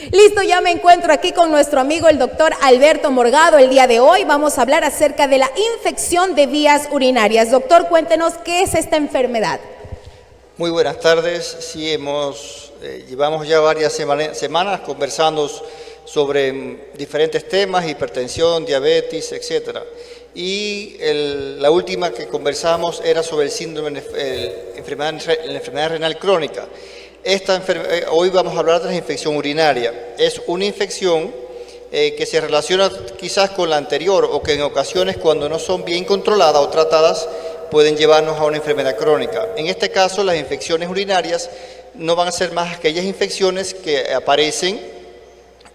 Listo, ya me encuentro aquí con nuestro amigo el doctor Alberto Morgado. El día de hoy vamos a hablar acerca de la infección de vías urinarias. Doctor, cuéntenos qué es esta enfermedad. Muy buenas tardes. Sí, llevamos ya varias semanas conversando sobre diferentes temas, hipertensión, diabetes, etc. Y la última que conversamos era sobre el síndrome, la enfermedad renal crónica. Hoy vamos a hablar de la infección urinaria. Es una infección que se relaciona quizás con la anterior o que en ocasiones cuando no son bien controladas o tratadas pueden llevarnos a una enfermedad crónica. En este caso, las infecciones urinarias no van a ser más aquellas infecciones que aparecen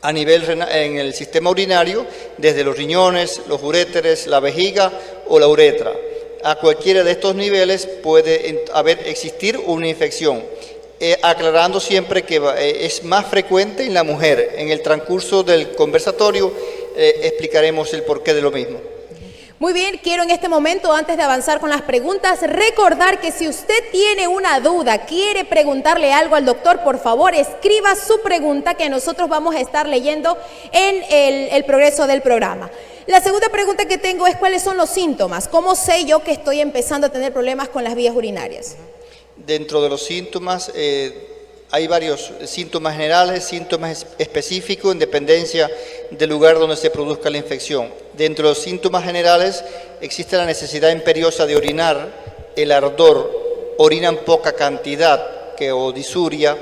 a nivel en el sistema urinario, desde los riñones, los uréteres, la vejiga o la uretra. A cualquiera de estos niveles puede existir una infección. Aclarando siempre que es más frecuente en la mujer. En el transcurso del conversatorio explicaremos el porqué de lo mismo. Muy bien, quiero en este momento, antes de avanzar con las preguntas, recordar que si usted tiene una duda, quiere preguntarle algo al doctor, por favor, escriba su pregunta que nosotros vamos a estar leyendo en el progreso del programa. La segunda pregunta que tengo es ¿cuáles son los síntomas? ¿Cómo sé yo que estoy empezando a tener problemas con las vías urinarias? Dentro de los síntomas hay varios síntomas generales, síntomas específicos en dependencia del lugar donde se produzca la infección. Dentro de los síntomas generales existe la necesidad imperiosa de orinar, el ardor, orinan poca cantidad o disuria,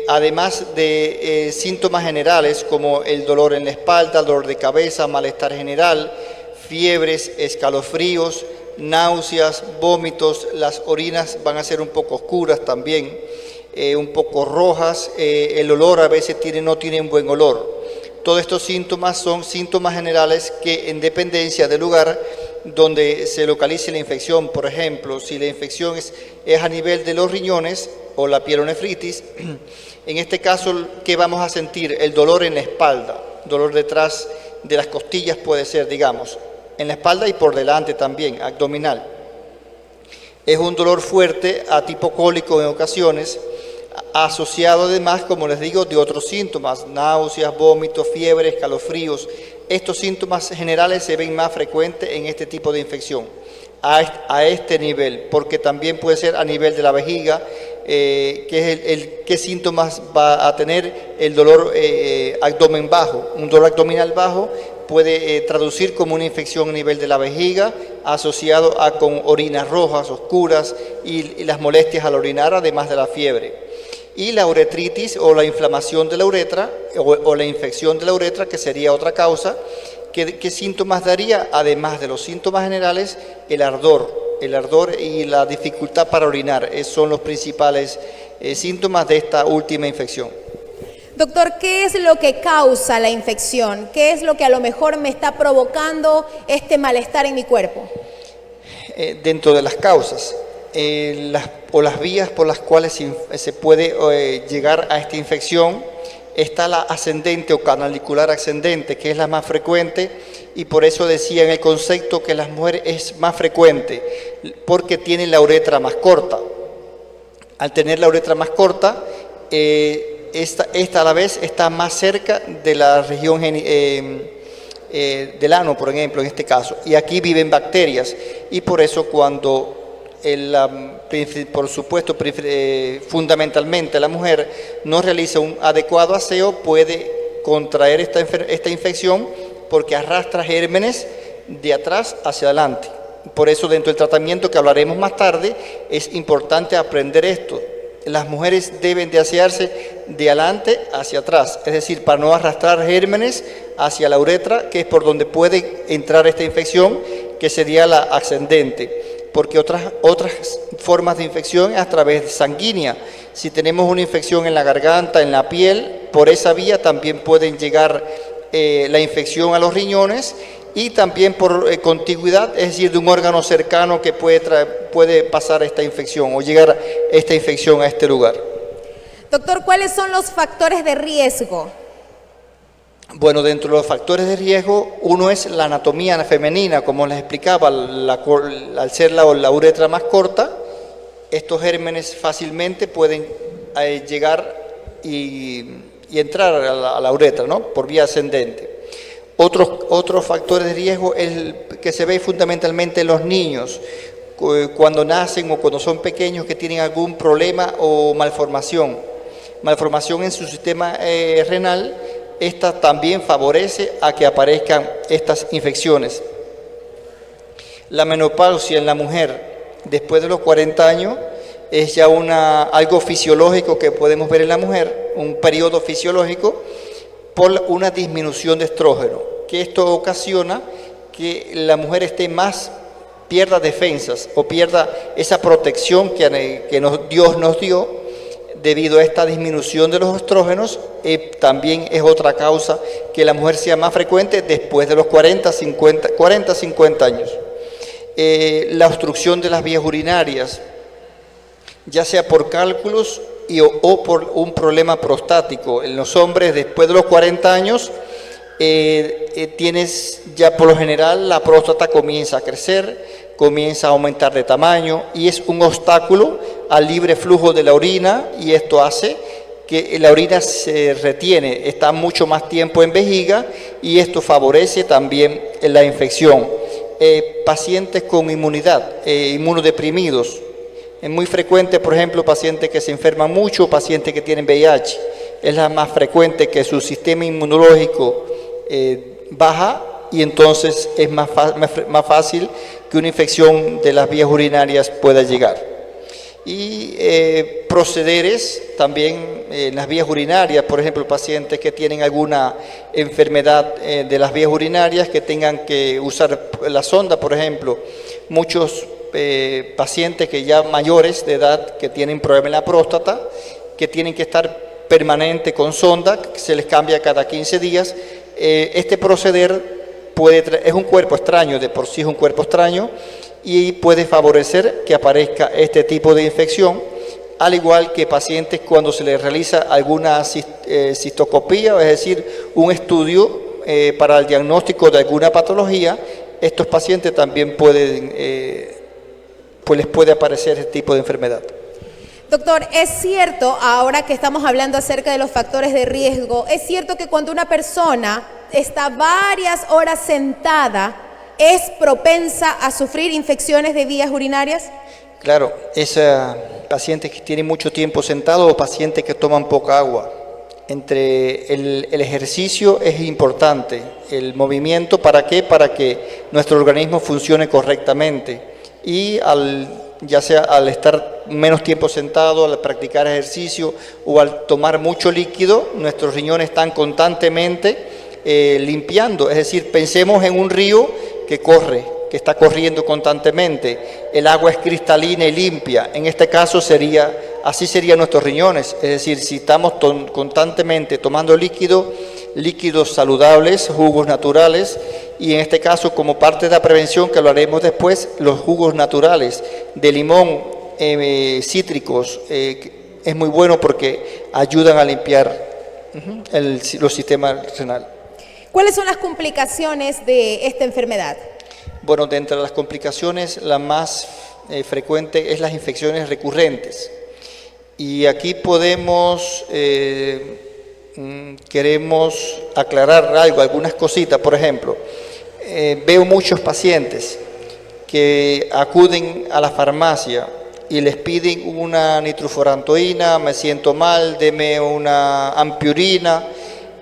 además de síntomas generales como el dolor en la espalda, dolor de cabeza, malestar general, fiebres, escalofríos, náuseas, vómitos, las orinas van a ser un poco oscuras también, un poco rojas, el olor a veces no tienen buen olor. Todos estos síntomas son síntomas generales que en dependencia del lugar donde se localice la infección, por ejemplo, si la infección es a nivel de los riñones o la pielonefritis, en este caso, ¿qué vamos a sentir? El dolor en la espalda, dolor detrás de las costillas puede ser, digamos, en la espalda y por delante también, abdominal. Es un dolor fuerte, a tipo cólico en ocasiones, asociado además, como les digo, de otros síntomas, náuseas, vómitos, fiebre, escalofríos. Estos síntomas generales se ven más frecuentes en este tipo de infección, a este nivel, porque también puede ser a nivel de la vejiga, que es qué síntomas va a tener el dolor abdomen bajo. Un dolor abdominal bajo puede traducir como una infección a nivel de la vejiga, asociado con orinas rojas, oscuras y las molestias al orinar, además de la fiebre. Y la uretritis o la inflamación de la uretra o la infección de la uretra, que sería otra causa. ¿Qué síntomas daría? Además de los síntomas generales, el ardor y la dificultad para orinar. Esos son los principales síntomas de esta última infección. Doctor, ¿qué es lo que causa la infección? ¿Qué es lo que a lo mejor me está provocando este malestar en mi cuerpo? Dentro de las causas, las vías por las cuales se puede llegar a esta infección, está la ascendente o canalicular ascendente, que es la más frecuente, y por eso decía en el concepto que las mujeres es más frecuente, porque tienen la uretra más corta. Al tener la uretra más corta, esta a la vez está más cerca de la región del ano, por ejemplo, en este caso, y aquí viven bacterias, y por eso cuando por supuesto, fundamentalmente la mujer no realiza un adecuado aseo, puede contraer esta infección porque arrastra gérmenes de atrás hacia adelante. Por eso dentro del tratamiento que hablaremos más tarde es importante aprender esto. Las mujeres deben de asearse de adelante hacia atrás, es decir, para no arrastrar gérmenes hacia la uretra, que es por donde puede entrar esta infección, que sería la ascendente. Porque otras formas de infección es a través de sanguínea. Si tenemos una infección en la garganta, en la piel, por esa vía también pueden llegar la infección a los riñones y también por contigüidad, es decir, de un órgano cercano que puede pasar esta infección o llegar esta infección a este lugar. Doctor, ¿cuáles son los factores de riesgo? Bueno, dentro de los factores de riesgo, uno es la anatomía femenina, como les explicaba, al ser la uretra más corta, estos gérmenes fácilmente pueden llegar y y entrar a la uretra, ¿no? Por vía ascendente. Otros factores de riesgo es el que se ve fundamentalmente en los niños, cuando nacen o cuando son pequeños, que tienen algún problema o malformación en su sistema renal. Esta también favorece a que aparezcan estas infecciones. La menopausia en la mujer después de los 40 años es ya algo fisiológico que podemos ver en la mujer, un periodo fisiológico por una disminución de estrógeno, que esto ocasiona que la mujer pierda defensas o pierda esa protección que Dios nos dio debido a esta disminución de los estrógenos. También es otra causa que la mujer sea más frecuente después de los 40, 50 años. La obstrucción de las vías urinarias, ya sea por cálculos o por un problema prostático. En los hombres después de los 40 años tienes ya por lo general la próstata comienza a crecer, comienza a aumentar de tamaño y es un obstáculo al libre flujo de la orina, y esto hace que la orina se retiene, está mucho más tiempo en vejiga, y esto favorece también la infección. Pacientes con inmunidad, inmunodeprimidos, es muy frecuente, por ejemplo, pacientes que se enferman mucho, pacientes que tienen VIH, es la más frecuente que su sistema inmunológico baja, y entonces es más fácil que una infección de las vías urinarias pueda llegar. Y procederes también en las vías urinarias, por ejemplo, pacientes que tienen alguna enfermedad de las vías urinarias, que tengan que usar la sonda, por ejemplo. Muchos pacientes que ya mayores de edad, que tienen problema en la próstata, que tienen que estar permanente con sonda, que se les cambia cada 15 días. Este proceder es un cuerpo extraño, de por sí es un cuerpo extraño, y puede favorecer que aparezca este tipo de infección, al igual que pacientes cuando se les realiza alguna cistoscopía, es decir, un estudio para el diagnóstico de alguna patología. Estos pacientes también les puede aparecer este tipo de enfermedad. Doctor, es cierto, ahora que estamos hablando acerca de los factores de riesgo, es cierto que cuando una persona está varias horas sentada, ¿es propensa a sufrir infecciones de vías urinarias? Claro, pacientes que tienen mucho tiempo sentados o pacientes que toman poca agua. Entre el ejercicio es importante, el movimiento, ¿para qué? Para que nuestro organismo funcione correctamente, y ya sea al estar menos tiempo sentado, al practicar ejercicio o al tomar mucho líquido, nuestros riñones están constantemente limpiando. Es decir, pensemos en un río que corre, que está corriendo constantemente. El agua es cristalina y limpia. En este caso así serían nuestros riñones. Es decir, si estamos constantemente tomando líquidos saludables, jugos naturales, y en este caso, como parte de la prevención, que lo haremos después, los jugos naturales de limón, cítricos, es muy bueno porque ayudan a limpiar los sistemas renales. ¿Cuáles son las complicaciones de esta enfermedad? Bueno, de entre las complicaciones, la más frecuente es las infecciones recurrentes. Y aquí queremos aclarar algunas cositas. Por ejemplo, veo muchos pacientes que acuden a la farmacia y les piden una nitrofurantoína, me siento mal, deme una ampiurina.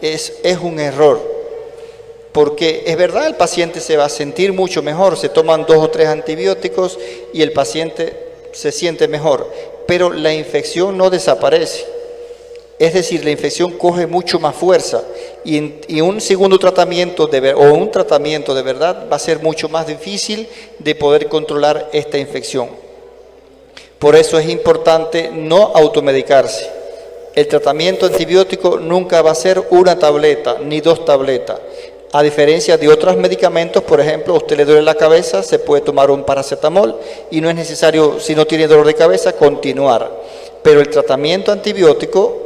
Es un error. Porque es verdad, el paciente se va a sentir mucho mejor, se toman 2 o 3 antibióticos y el paciente se siente mejor, pero la infección no desaparece. Es decir, la infección coge mucho más fuerza, y un segundo tratamiento o un tratamiento de verdad va a ser mucho más difícil de poder controlar esta infección. Por eso es importante no automedicarse. El tratamiento antibiótico nunca va a ser una tableta ni 2 tabletas. A diferencia de otros medicamentos, por ejemplo, a usted le duele la cabeza, se puede tomar un paracetamol y no es necesario, si no tiene dolor de cabeza, continuar. Pero el tratamiento antibiótico,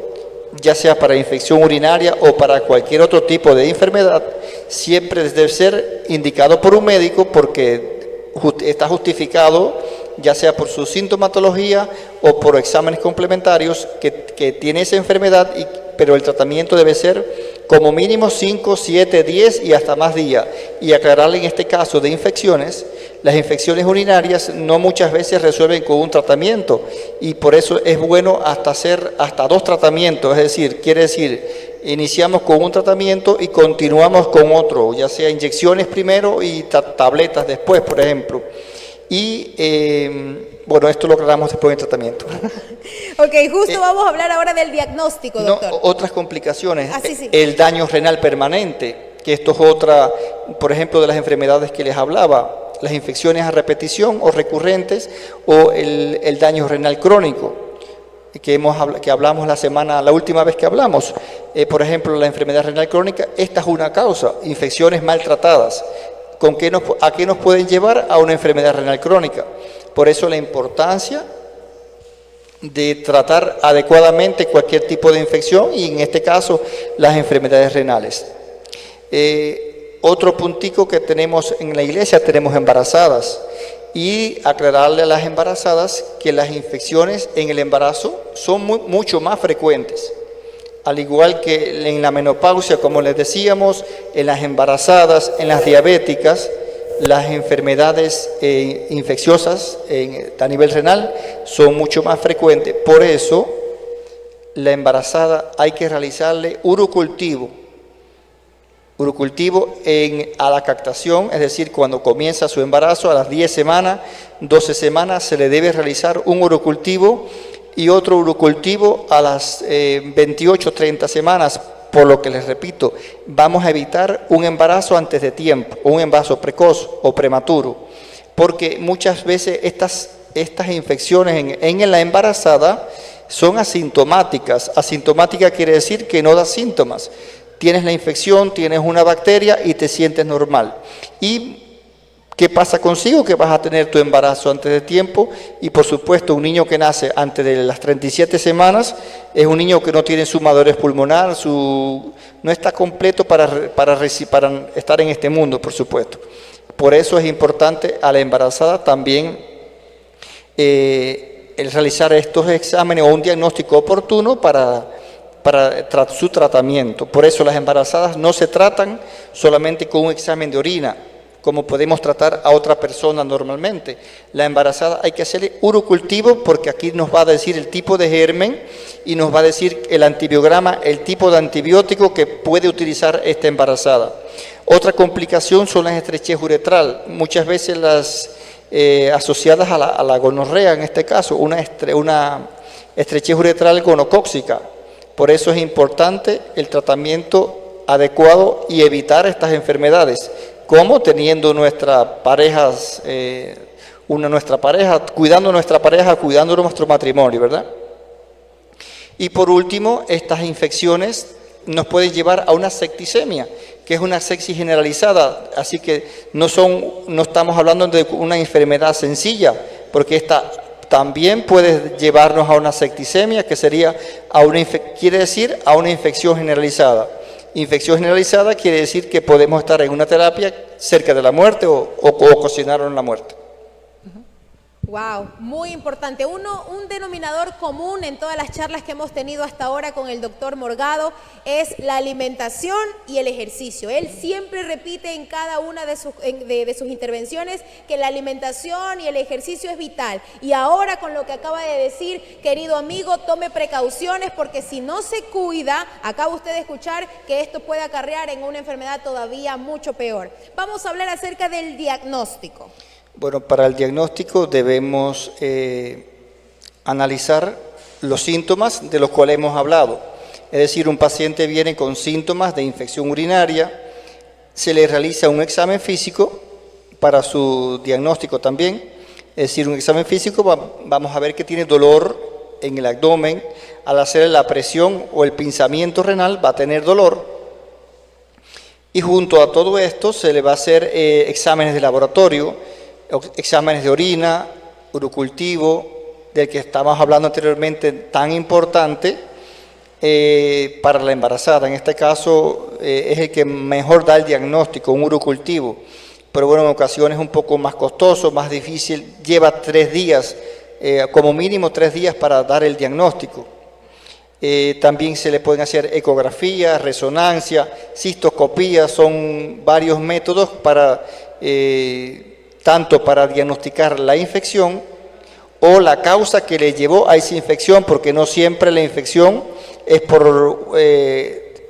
ya sea para infección urinaria o para cualquier otro tipo de enfermedad, siempre debe ser indicado por un médico, porque está justificado ya sea por su sintomatología o por exámenes complementarios que tiene esa enfermedad, pero el tratamiento debe ser como mínimo 5, 7, 10 y hasta más días. Y aclararle en este caso de infecciones, las infecciones urinarias no muchas veces resuelven con un tratamiento y por eso es bueno hacer hasta 2 tratamientos, es decir, quiere decir, iniciamos con un tratamiento y continuamos con otro, ya sea inyecciones primero y tabletas después, por ejemplo. Y bueno, esto lo aclaramos después del tratamiento. Ok, justo vamos a hablar ahora del diagnóstico, doctor. Otras complicaciones, Sí. el daño renal permanente, que esto es otra, por ejemplo, de las enfermedades que les hablaba, las infecciones a repetición o recurrentes o el daño renal crónico, que hablamos la última vez que hablamos. Por ejemplo, la enfermedad renal crónica, esta es una causa, infecciones maltratadas. ¿A qué nos pueden llevar? A una enfermedad renal crónica. Por eso la importancia de tratar adecuadamente cualquier tipo de infección y en este caso las enfermedades renales. Otro puntico que tenemos en la iglesia, tenemos embarazadas y aclararle a las embarazadas que las infecciones en el embarazo son mucho más frecuentes. Al igual que en la menopausia, como les decíamos, en las embarazadas, en las diabéticas, las enfermedades infecciosas a nivel renal son mucho más frecuentes. Por eso, la embarazada hay que realizarle urocultivo a la captación, es decir, cuando comienza su embarazo, a las 10 semanas, 12 semanas, se le debe realizar un urocultivo y otro urocultivo a las 28, 30 semanas, por lo que les repito, vamos a evitar un embarazo antes de tiempo, o un embarazo precoz o prematuro, porque muchas veces estas infecciones en la embarazada son asintomáticas. Asintomática quiere decir que no da síntomas. Tienes la infección, tienes una bacteria y te sientes normal. ¿Y qué pasa consigo? Que vas a tener tu embarazo antes de tiempo y por supuesto un niño que nace antes de las 37 semanas es un niño que no tiene su madurez pulmonar, no está completo para estar en este mundo, por supuesto. Por eso es importante a la embarazada también el realizar estos exámenes o un diagnóstico oportuno para su tratamiento. Por eso las embarazadas no se tratan solamente con un examen de orina, como podemos tratar a otra persona normalmente. La embarazada hay que hacerle urocultivo porque aquí nos va a decir el tipo de germen y nos va a decir el antibiograma, el tipo de antibiótico que puede utilizar esta embarazada. Otra complicación son las estrechez uretral, muchas veces las asociadas a la gonorrea, en este caso, una estrechez uretral gonocóxica. Por eso es importante el tratamiento adecuado y evitar estas enfermedades. Como teniendo nuestra pareja, cuidando nuestra pareja, cuidando nuestro matrimonio, ¿verdad? Y por último, estas infecciones nos pueden llevar a una septicemia, que es una sepsis generalizada, así que no estamos hablando de una enfermedad sencilla, porque esta también puede llevarnos a una septicemia, que sería quiere decir a una infección generalizada. Infección generalizada quiere decir que podemos estar en una terapia cerca de la muerte o ocasionar la muerte. Wow, muy importante. Un denominador común en todas las charlas que hemos tenido hasta ahora con el doctor Morgado es la alimentación y el ejercicio. Él siempre repite en cada una de sus intervenciones que la alimentación y el ejercicio es vital. Y ahora con lo que acaba de decir, querido amigo, tome precauciones porque si no se cuida, acaba usted de escuchar que esto puede acarrear en una enfermedad todavía mucho peor. Vamos a hablar acerca del diagnóstico. Bueno, para el diagnóstico debemos analizar los síntomas de los cuales hemos hablado. Es decir, un paciente viene con síntomas de infección urinaria, se le realiza un examen físico para su diagnóstico también. Es decir, un examen físico, vamos a ver que tiene dolor en el abdomen. Al hacer la presión o el pinzamiento renal va a tener dolor. Y junto a todo esto se le va a hacer exámenes de laboratorio, exámenes de orina, urocultivo, del que estábamos hablando anteriormente, tan importante para la embarazada. En este caso es el que mejor da el diagnóstico, un urocultivo. pero bueno, en ocasiones es un poco más costoso, más difícil, lleva 3 días, como mínimo 3 días para dar el diagnóstico. También se le pueden hacer ecografías, resonancia, cistoscopía, son varios métodos para, tanto para diagnosticar la infección o la causa que le llevó a esa infección, porque no siempre la infección es por...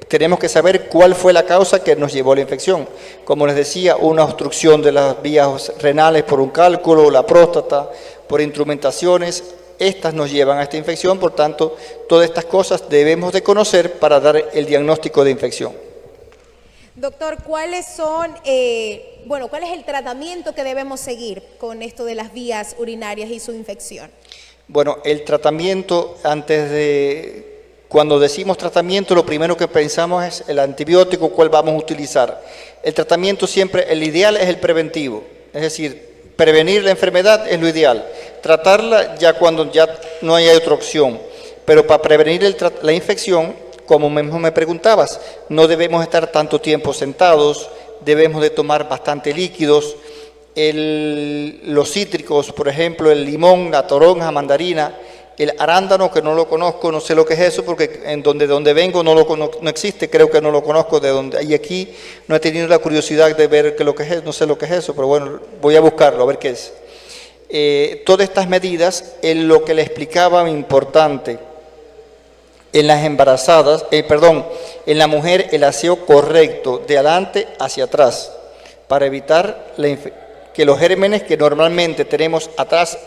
tenemos que saber cuál fue la causa que nos llevó a la infección. Como les decía, una obstrucción de las vías renales por un cálculo, la próstata, por instrumentaciones, estas nos llevan a esta infección, por tanto, todas estas cosas debemos de conocer para dar el diagnóstico de infección. Doctor, ¿cuál es el tratamiento que debemos seguir con esto de las vías urinarias y su infección? Bueno, el tratamiento, cuando decimos tratamiento, lo primero que pensamos es el antibiótico, cuál vamos a utilizar. El tratamiento siempre, el ideal es el preventivo, es decir, prevenir la enfermedad es lo ideal. Tratarla ya cuando ya no hay otra opción. Pero para prevenir la infección, como mismo me preguntabas, no debemos estar tanto tiempo sentados, debemos de tomar bastante líquidos. Los cítricos, por ejemplo, el limón, la toronja, mandarina, el arándano, que no lo conozco, no sé lo que es eso, porque en donde vengo no existe, creo que no lo conozco, y aquí no he tenido la curiosidad de ver qué lo que es, no sé lo que es eso, pero bueno, voy a buscarlo, a ver qué es. Todas estas medidas, en lo que le explicaba importante, en las embarazadas, en la mujer, el aseo correcto, de adelante hacia atrás, para evitar que los gérmenes que normalmente tenemos atrás,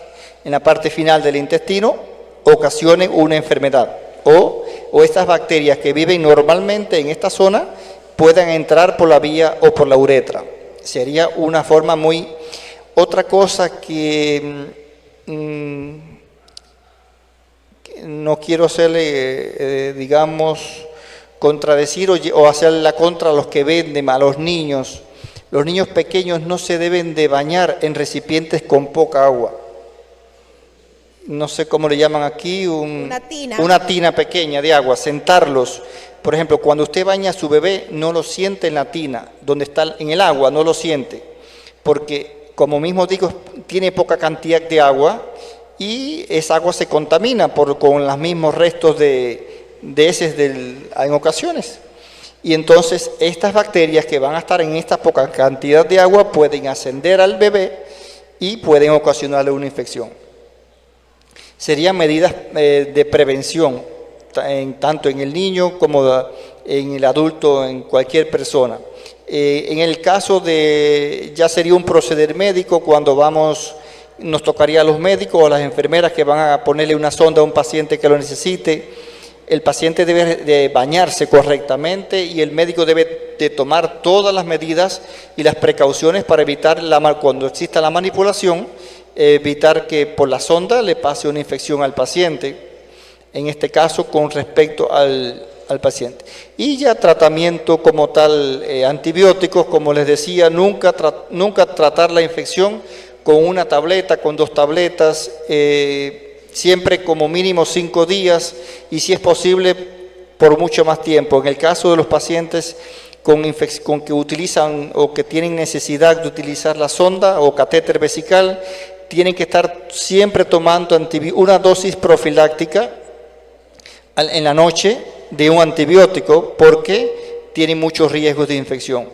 en la parte final del intestino, ocasionen una enfermedad o estas bacterias que viven normalmente en esta zona puedan entrar por la vía o por la uretra. Sería una forma muy... Otra cosa que no quiero hacerle, contradecir o hacerle la contra a los que venden, a los niños. Los niños pequeños no se deben de bañar en recipientes con poca agua. No sé cómo le llaman aquí, una tina pequeña de agua, sentarlos. Por ejemplo, cuando usted baña a su bebé, no lo siente en la tina, donde está en el agua, no lo siente, porque como mismo digo, tiene poca cantidad de agua y esa agua se contamina con los mismos restos de heces en ocasiones. Y entonces estas bacterias que van a estar en esta poca cantidad de agua pueden ascender al bebé y pueden ocasionarle una infección. Serían medidas de prevención, tanto en el niño como en el adulto, en cualquier persona. En el caso ya sería un proceder médico, cuando nos tocaría a los médicos o a las enfermeras que van a ponerle una sonda a un paciente que lo necesite. El paciente debe de bañarse correctamente y el médico debe de tomar todas las medidas y las precauciones para evitar, cuando exista la manipulación, evitar que por la sonda le pase una infección al paciente, en este caso con respecto al paciente. Y ya tratamiento como tal, antibióticos, como les decía, nunca tratar la infección con una tableta, con 2 tabletas, siempre como mínimo 5 días y si es posible por mucho más tiempo. En el caso de los pacientes con que utilizan o que tienen necesidad de utilizar la sonda o catéter vesical, tienen que estar siempre tomando una dosis profiláctica en la noche de un antibiótico, porque tienen muchos riesgos de infección.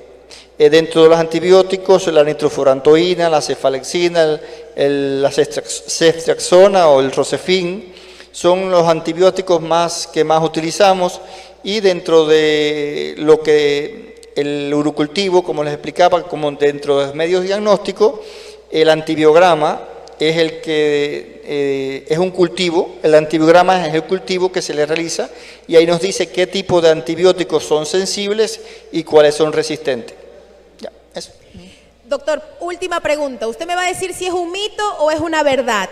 Dentro de los antibióticos, la nitrofurantoína, la cefalexina, la ceftriaxona o el rocefin son los antibióticos que más utilizamos, y dentro de lo que el urocultivo, como les explicaba, como dentro de los medios diagnósticos, el antibiograma es es un cultivo, el antibiograma es el cultivo que se le realiza y ahí nos dice qué tipo de antibióticos son sensibles y cuáles son resistentes. Ya, eso. Doctor, última pregunta. Usted me va a decir si es un mito o es una verdad.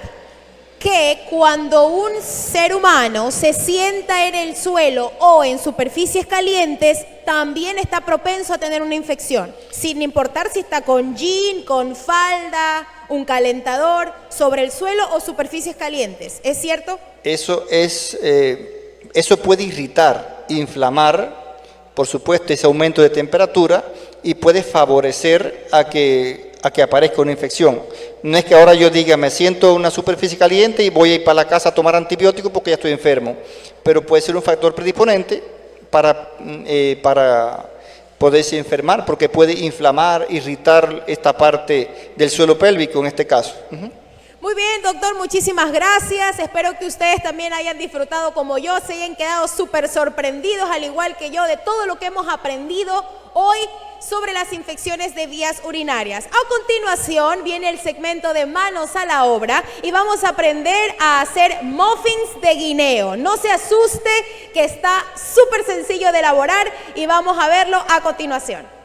Que cuando un ser humano se sienta en el suelo o en superficies calientes, también está propenso a tener una infección, sin importar si está con jean, con falda, un calentador, sobre el suelo o superficies calientes. ¿Es cierto? Eso puede irritar, inflamar, por supuesto, ese aumento de temperatura, y puede favorecer a que que aparezca una infección. No es que ahora yo diga, me siento una superficie caliente y voy a ir para la casa a tomar antibióticos porque ya estoy enfermo. Pero puede ser un factor predisponente para poderse enfermar, porque puede inflamar, irritar esta parte del suelo pélvico en este caso. Muy bien, doctor, muchísimas gracias. Espero que ustedes también hayan disfrutado como yo, se hayan quedado súper sorprendidos, al igual que yo, de todo lo que hemos aprendido hoy sobre las infecciones de vías urinarias. A continuación viene el segmento de manos a la obra y vamos a aprender a hacer muffins de guineo. No se asuste, que está súper sencillo de elaborar y vamos a verlo a continuación.